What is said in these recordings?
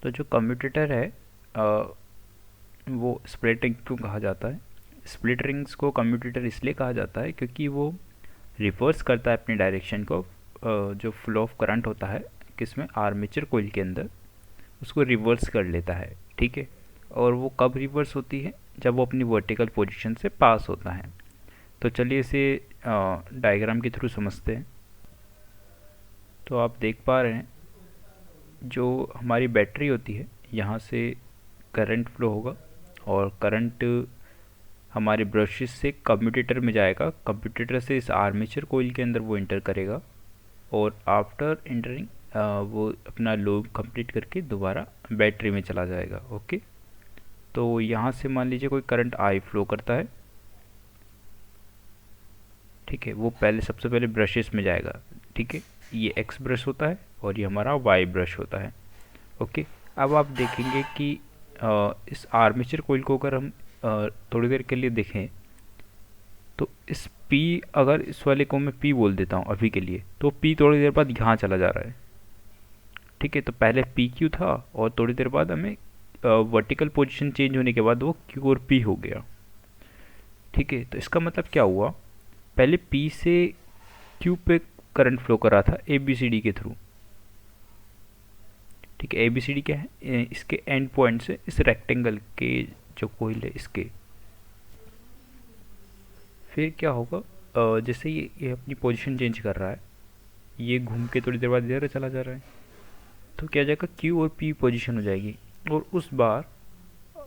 तो जो कम्यूटेटर है वो स्प्लिट रिंग क्यों कहा जाता है? स्प्लिट रिंग्स को कम्यूटेटर इसलिए कहा जाता है क्योंकि वो रिवर्स करता है अपनी डायरेक्शन को। जो फ्लो ऑफ करंट होता है किसमें, आर्मेचर कोइल के अंदर, उसको रिवर्स कर लेता है। ठीक है, और वो कब रिवर्स होती है? जब वो अपनी वर्टिकल पोजीशन से पास होता है। तो चलिए इसे डायग्राम के थ्रू समझते हैं। तो आप देख पा रहे हैं जो हमारी बैटरी होती है, यहाँ से करंट फ्लो होगा और करंट हमारे ब्रशेस से कम्यूटेटर में जाएगा, कम्यूटेटर से इस आर्मेचर कोइल के अंदर वो इंटर करेगा और आफ्टर इंटरिंग वो अपना लूप कंप्लीट करके दोबारा बैटरी में चला जाएगा। ओके, तो यहाँ से मान लीजिए कोई करंट आई फ्लो करता है। ठीक है, वो पहले सबसे पहले ब्रशेस में जाएगा। ठीक है, ये एक्स ब्रश होता है और ये हमारा वाई ब्रश होता है। ओके, अब आप देखेंगे कि इस आर्मेचर कोइल को अगर हम थोड़ी देर के लिए देखें तो इस P, अगर इस वाले को मैं P बोल देता हूँ अभी के लिए, तो P थोड़ी देर बाद यहाँ चला जा रहा है। ठीक है, तो पहले PQ था और थोड़ी देर बाद हमें वर्टिकल पोजीशन चेंज होने के बाद वो Q और P हो गया। ठीक है, तो इसका मतलब क्या हुआ, पहले P से Q पे करंट फ्लो कर रहा था ABCD के थ्रू। ठीक है, ABCD क्या है, इसके एंड पॉइंट से इस रेक्टेंगल के जो कोइल है इसके। फिर क्या होगा, जैसे ये अपनी पोजीशन चेंज कर रहा है, ये घूम के थोड़ी देर बाद इधर चला जा रहा है, तो क्या हो जाएगा, Q और P पोजीशन हो जाएगी और उस बार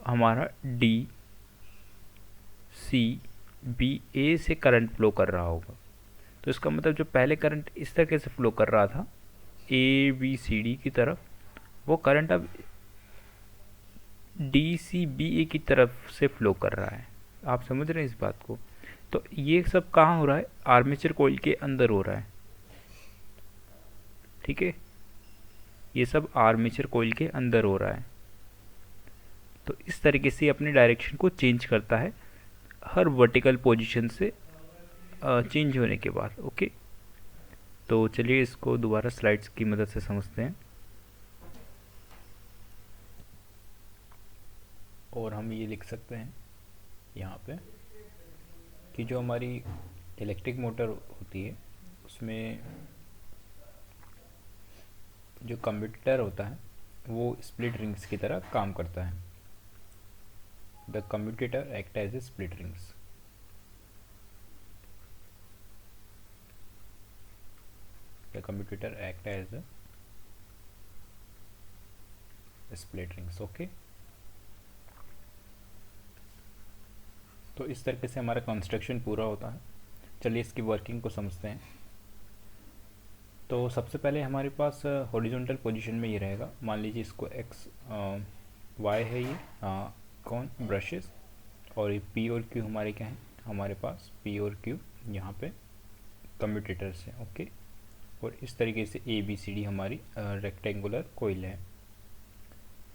हमारा D C B A से करंट फ्लो कर रहा होगा। तो इसका मतलब जो पहले करंट इस तरीके से फ्लो कर रहा था ABCD की तरफ, वो करंट अब DCBA की तरफ से फ्लो कर रहा है। आप समझ रहे हैं इस बात को? तो ये सब कहाँ हो रहा है, आर्मेचर कोइल के अंदर हो रहा है। ठीक है, ये सब आर्मेचर कोइल के अंदर हो रहा है। तो इस तरीके से अपने डायरेक्शन को चेंज करता है हर वर्टिकल पोजीशन से चेंज होने के बाद। ओके, तो चलिए इसको दोबारा स्लाइड्स की मदद से समझते हैं। और हम ये लिख सकते हैं यहाँ पे कि जो हमारी इलेक्ट्रिक मोटर होती है उसमें जो कम्यूटेटर होता है वो स्प्लिट रिंग्स की तरह काम करता है। The commutator act as a split rings. The commutator act as a split rings. Okay, तो इस तरीके से हमारा कंस्ट्रक्शन पूरा होता है। चलिए इसकी वर्किंग को समझते हैं। तो सबसे पहले हमारे पास हॉरिजॉन्टल पोजीशन में ये रहेगा। मान लीजिए इसको एक्स वाई है, ये कौन ब्रशेस, और ये पी और क्यू हमारे क्या हैं, हमारे पास पी और क्यू यहाँ पे कम्यूटेटर्स हैं। ओके, और इस तरीके से ए बी सी डी हमारी रेक्टेंगुलर कोइल है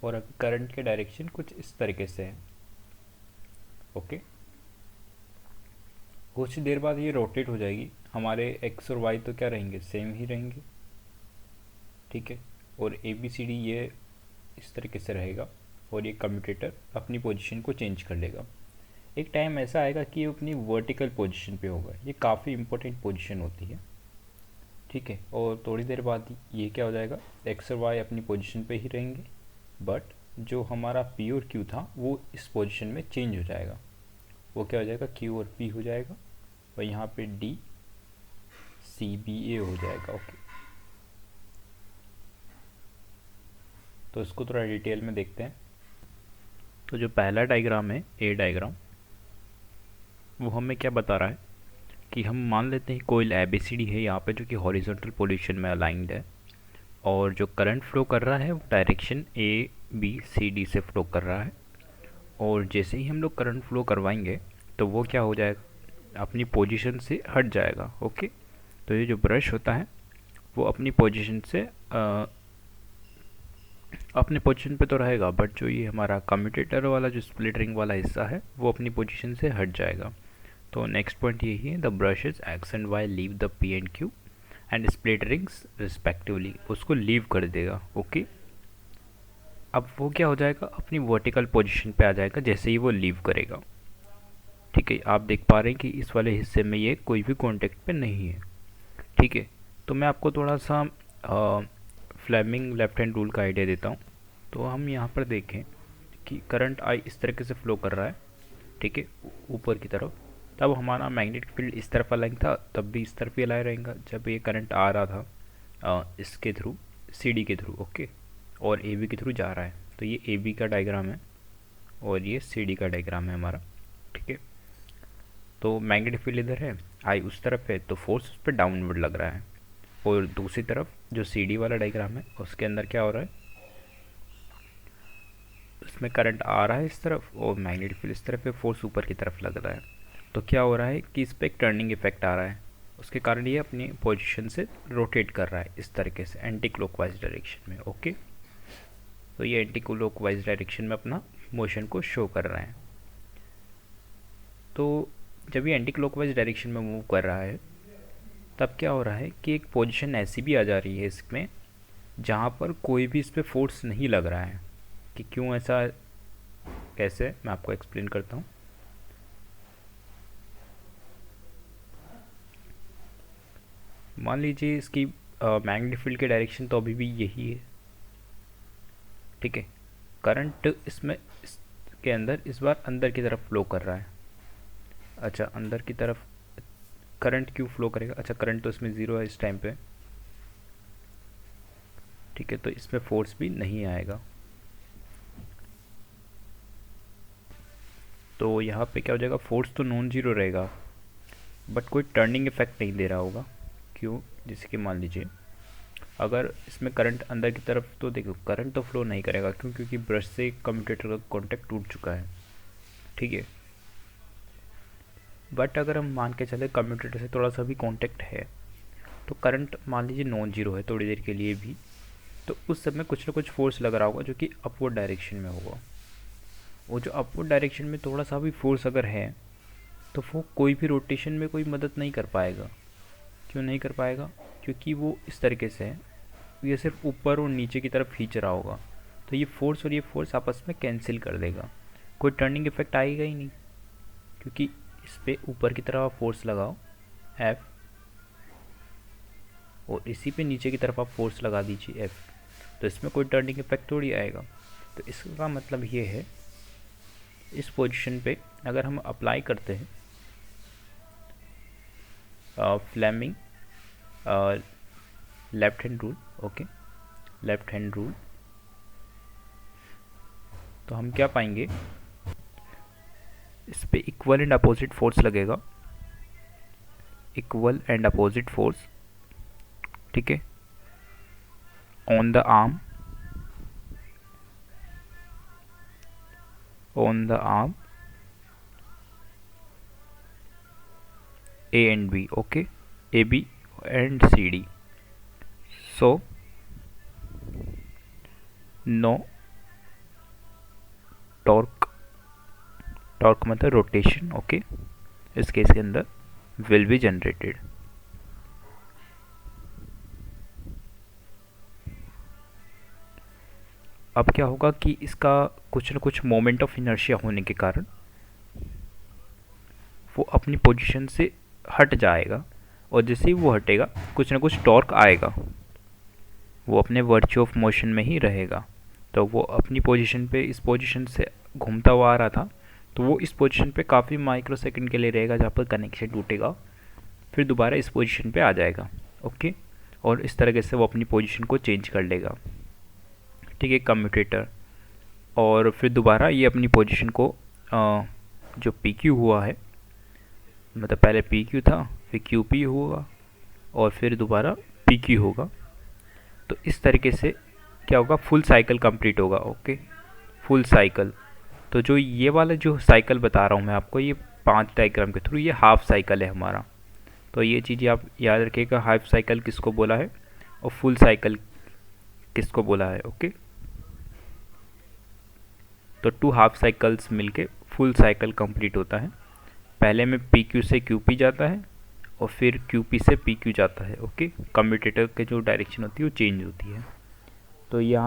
और अभी करंट के डायरेक्शन कुछ इस तरीके से है। ओके, कुछ देर बाद ये रोटेट हो जाएगी, हमारे एक्स और वाई तो क्या रहेंगे, सेम ही रहेंगे। ठीक है, और ए बी सी डी ये इस तरीके से रहेगा और ये कम्यूटेटर अपनी पोजीशन को चेंज कर लेगा। एक टाइम ऐसा आएगा कि ये अपनी वर्टिकल पोजीशन पे होगा। ये काफ़ी इंपॉर्टेंट पोजीशन होती है। ठीक है, और थोड़ी देर बाद ये क्या हो जाएगा, एक्स और वाई अपनी पोजीशन पे ही रहेंगे, बट जो हमारा पी और क्यू था वो इस पोजीशन में चेंज हो जाएगा। वो क्या हो जाएगा, क्यू और पी हो जाएगा और यहाँ पे डी सी बी ए हो जाएगा। ओके, तो इसको थोड़ा डिटेल में देखते हैं। तो जो पहला डायग्राम है, ए डायग्राम, वो हमें क्या बता रहा है कि हम मान लेते हैं कोइल एबीसीडी है यहाँ पे, जो कि हॉरिजॉन्टल पोजीशन में अलाइंड है और जो करंट फ्लो कर रहा है वो direction A B C D से फ्लो कर रहा है। और जैसे ही हम लोग करंट फ्लो करवाएंगे तो वो क्या हो जाएगा, अपनी पोजीशन से हट जाएगा। ओके, तो ये जो ब्रश होता है वो अपनी पोजीशन से अपने पोजीशन पे तो रहेगा, बट जो ये हमारा कम्यूटेटर वाला जो स्प्लिट रिंग वाला हिस्सा है वो अपनी पोजीशन से हट जाएगा। तो नेक्स्ट पॉइंट यही है, the brushes X and Y leave the P and Q and split rings respectively, उसको लीव कर देगा। ओके, अब वो क्या हो जाएगा, अपनी वर्टिकल पोजीशन पे आ जाएगा जैसे ही वो लीव करेगा। ठीक है, आप देख पा रहे हैं कि इस वाले हिस्से में ये कोई भी कांटेक्ट पे नहीं है। ठीक है, तो मैं आपको थोड़ा सा फ्लेमिंग लेफ्ट हैंड रूल का आइडिया देता हूँ। तो हम यहाँ पर देखें कि करंट आई इस तरीके से फ्लो कर रहा है, ठीक है, ऊपर की तरफ। तब हमारा मैग्नेटिक फील्ड इस तरफ अलाइन था, तब भी इस तरफ ही अलाइन रहेगा जब ये करंट आ रहा था इसके थ्रू, सी डी के थ्रू, ओके, और ए बी के थ्रू जा रहा है। तो ये ए बी का डायग्राम है और ये सी डी का डायग्राम है हमारा। ठीक है, तो मैग्नेटिक फील्ड इधर है, आई उस तरफ है, तो फोर्स उस पर डाउनवर्ड लग रहा है। और दूसरी तरफ जो सी डी वाला डायग्राम है उसके अंदर क्या हो रहा है, उसमें करंट आ रहा है इस तरफ और मैग्नेटिक फील्ड इस तरफ है, फोर्स ऊपर की तरफ लग रहा है। तो क्या हो रहा है कि इस पर एक टर्निंग इफेक्ट आ रहा है, उसके कारण ये अपनी पोजीशन से रोटेट कर रहा है इस तरीके से एंटी क्लॉकवाइज डायरेक्शन में। ओके, तो ये एंटी क्लॉकवाइज डायरेक्शन में अपना मोशन को शो कर रहा है। तो जब ये एंटी क्लॉकवाइज डायरेक्शन में मूव कर रहा है तब क्या हो रहा है कि एक पोजीशन ऐसी भी आ जा रही है इसमें जहाँ पर कोई भी इस पर फोर्स नहीं लग रहा है। कि क्यों ऐसा, कैसे, मैं आपको एक्सप्लेन करता हूँ। मान लीजिए इसकी मैग्नेटिक फील्ड की डायरेक्शन तो अभी भी यही है। ठीक है, करंट इसमें इसके अंदर इस बार अंदर की तरफ फ्लो कर रहा है। अच्छा, अंदर की तरफ करंट क्यों फ्लो करेगा, अच्छा करंट तो इसमें ज़ीरो है इस टाइम पे। ठीक है, तो इसमें फोर्स भी नहीं आएगा। तो यहाँ पे क्या हो जाएगा, फोर्स तो नॉन ज़ीरो रहेगा बट कोई टर्निंग इफेक्ट नहीं दे रहा होगा। क्यों, जैसे कि मान लीजिए अगर इसमें करंट अंदर की तरफ, तो देखो करंट तो फ्लो नहीं करेगा, क्यों, क्योंकि ब्रश से कम्यूटेटर का कॉन्टेक्ट टूट चुका है। ठीक है, बट अगर हम मान के चले कम्यूटेटर से थोड़ा सा भी कांटेक्ट है तो करंट मान लीजिए नॉन जीरो है थोड़ी देर के लिए भी, तो उस समय कुछ ना कुछ फोर्स लग रहा होगा जो कि अपवर्ड डायरेक्शन में होगा। वो जो अपवर्ड डायरेक्शन में थोड़ा सा भी फोर्स अगर है तो वो कोई भी रोटेशन में कोई मदद नहीं कर पाएगा। क्यों नहीं कर पाएगा, क्योंकि वो इस तरीके से है, ये सिर्फ ऊपर और नीचे की तरफ खींच रहा होगा। तो ये फोर्स और ये फोर्स आपस में कैंसिल कर देगा, कोई टर्निंग इफेक्ट आएगा ही नहीं। क्योंकि इस पे ऊपर की तरफ आप फोर्स लगाओ F, और इसी पे नीचे की तरफ आप फोर्स लगा दीजिए F, तो इसमें कोई टर्निंग इफेक्ट थोड़ी आएगा। तो इसका मतलब ये है, इस पोजीशन पे अगर हम अप्लाई करते हैं Fleming left hand rule, okay, left hand rule, तो हम क्या पाएंगे, इस पे इक्वल एंड अपोजिट फोर्स लगेगा, इक्वल एंड अपोजिट फोर्स। ठीक है, on the arm, on the arm A and B, okay, AB and CD. So no torque, torque मतलब रोटेशन, ओके, इस केस के अंदर विल बी जनरेटेड। अब क्या होगा कि इसका कुछ न कुछ मोमेंट ऑफ इनर्शिया होने के कारण वो अपनी पोजीशन से हट जाएगा, और जैसे ही वो हटेगा कुछ न कुछ टॉर्क आएगा, वो अपने वर्च्यू ऑफ मोशन में ही रहेगा। तो वो अपनी पोजीशन पे, इस पोजीशन से घूमता हुआ आ रहा था, तो वो इस पोजीशन पे काफ़ी माइक्रो सेकंड के लिए रहेगा जहाँ पर कनेक्शन टूटेगा, फिर दोबारा इस पोजीशन पे आ जाएगा, ओके, और इस तरीके से वो अपनी पोजीशन को चेंज कर लेगा। ठीक है, कम्यूटेटर, और फिर दोबारा ये अपनी पोजीशन को जो पी क्यू हुआ है, मतलब पहले पी क्यू था, फिर क्यू पी हुआ, और फिर दोबारा पी क्यू होगा। तो इस तरीके से क्या होगा, फुल साइकिल कंप्लीट होगा, ओके, फुल साइकिल। तो जो ये वाला जो साइकिल बता रहा हूँ मैं आपको, ये 5 डायग्राम के थ्रू, ये हाफ साइकिल है हमारा। तो ये चीज़ आप याद रखिएगा, हाफ साइकिल किसको बोला है और फुल साइकिल किसको बोला है, ओके। तो 2 हाफ साइकिल्स मिलके फुल साइकिल कंप्लीट होता है। पहले में पी क्यू से क्यू पी जाता है और फिर क्यू पी से पी क्यू जाता है, ओके। कम्यूटेटर के जो डायरेक्शन होती है वो चेंज होती है। तो यहाँ